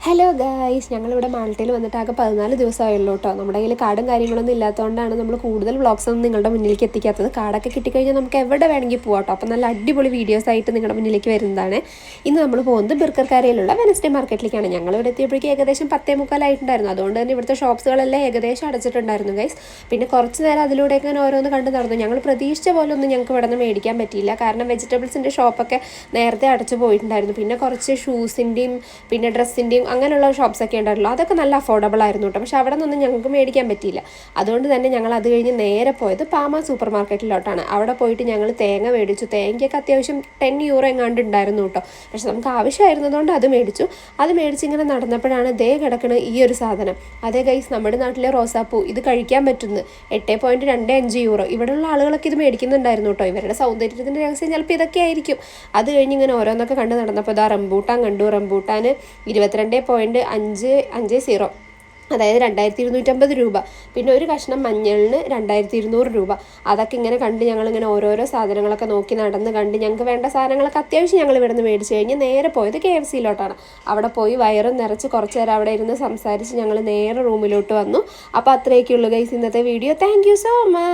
Hello guys, ഞങ്ങളിവിടെ മാൾട്ടയിൽ വന്നിട്ട് ആകെ 14 ദിവസമായുള്ളൂ കേട്ടോ. നമ്മുടെ കയ്യിൽ കാർഡും കാര്യങ്ങളൊന്നും ഇല്ലാത്തതുകൊണ്ടാണ് നമ്മൾ കൂടുതൽ വ്ളോഗ്സൊന്നും നിങ്ങളുടെ മുന്നിലേക്ക് എത്തിക്കാത്തത്. കാർഡൊക്കെ കിട്ടിക്കഴിഞ്ഞാൽ നമുക്ക് എവിടെ വേണമെങ്കിൽ പോകാം കേട്ടോ. അപ്പോൾ നല്ല അടിപൊളി വീഡിയോസ് ആയിട്ട് നിങ്ങളുടെ മുന്നിലേക്ക് വരുന്നതാണ്. ഇന്ന് നമ്മൾ പോകുന്നത് ബിർക്കർക്കാരയിലുള്ള വെനസ്ഡേ മാർക്കറ്റിലേക്കാണ്. ഞങ്ങളിവിടെ എത്തിയപ്പോഴേക്കും ഏകദേശം 10:45 അതുകൊണ്ട് തന്നെ ഇവിടുത്തെ ഷോപ്സുകളെല്ലാം ഏകദേശം അടച്ചിട്ടുണ്ടായിരുന്നു ഗൈസ്. പിന്നെ കുറച്ച് നേരം അതിലൂടെയൊക്കെ ഓരോന്ന് കണ്ട് നടന്നു. ഞങ്ങൾ പ്രതീക്ഷിച്ച പോലെ ഒന്നും ഞങ്ങൾക്ക് ഇവിടെ നിന്ന് മേടിക്കാൻ പറ്റിയില്ല. കാരണം വെജിറ്റബിൾസിൻ്റെ ഷോപ്പൊക്കെ നേരത്തെ അടച്ചു പോയിട്ടുണ്ടായിരുന്നു. പിന്നെ കുറച്ച് ഷൂസിൻ്റെയും പിന്നെ ഡ്രസ്സിൻ്റെയും അങ്ങനെയുള്ള ഷോപ്സൊക്കെ ഉണ്ടായിരുന്നല്ലോ, അതൊക്കെ നല്ല അഫോർഡബിൾ ആയിരുന്നു കേട്ടോ. പക്ഷേ അവിടെ നിന്നൊന്നും ഞങ്ങൾക്ക് മേടിക്കാൻ പറ്റിയില്ല. അതുകൊണ്ട് തന്നെ ഞങ്ങൾ അത് കഴിഞ്ഞ് നേരെ പോയത് പാമ സൂപ്പർ മാർക്കറ്റിലോട്ടാണ്. അവിടെ പോയിട്ട് ഞങ്ങൾ തേങ്ങ മേടിച്ചു. തേങ്ങയ്ക്കൊക്കെ അത്യാവശ്യം 10 യൂറോ എങ്ങാണ്ട് ഉണ്ടായിരുന്നു കേട്ടോ. പക്ഷെ നമുക്ക് ആവശ്യമായിരുന്നതുകൊണ്ട് അത് മേടിച്ചു. അത് മേടിച്ച് ഇങ്ങനെ നടന്നപ്പോഴാണ് ദേ കിടക്കുന്ന ഈ ഒരു സാധനം. അതേ ഗൈസ്, നമ്മുടെ നാട്ടിലെ റോസാപ്പൂ ഇത് കഴിക്കാൻ പറ്റുന്നു 8.25 യൂറോ. ഇവിടെയുള്ള ആളുകളൊക്കെ ഇത് മേടിക്കുന്നുണ്ടായിരുന്നു കേട്ടോ. ഇവരുടെ സൗന്ദര്യത്തിൻ്റെ രഹസ്യം ചിലപ്പോൾ ഇതൊക്കെ ആയിരിക്കും. അത് കഴിഞ്ഞ് ഇങ്ങനെ ഓരോന്നൊക്കെ കണ്ട് നടന്നപ്പോൾ ഇതാ റംബൂട്ടാൻ കണ്ടു. റംബൂട്ടാന് 22.50, അതായത് 2250 രൂപ. പിന്നെ ഒരു കഷ്ണം മഞ്ഞളിന് 2200 രൂപ. അതൊക്കെ ഇങ്ങനെ കണ്ട് ഞങ്ങളിങ്ങനെ ഓരോരോ സാധനങ്ങളൊക്കെ നോക്കി നടന്ന് കണ്ട് ഞങ്ങൾക്ക് വേണ്ട സാധനങ്ങളൊക്കെ അത്യാവശ്യം ഞങ്ങൾ ഇവിടെ നിന്ന് മേടിച്ച് കഴിഞ്ഞ് നേരെ പോയത് KFCയിലോട്ടാണ്. അവിടെ പോയി വയറും നിറച്ച് കുറച്ച് നേരം അവിടെ ഇരുന്ന് സംസാരിച്ച് ഞങ്ങൾ നേരെ റൂമിലോട്ട് വന്നു. അപ്പോൾ അത്രയൊക്കെയുള്ളൂ ഗൈസ് ഇന്നത്തെ video. Thank you so much.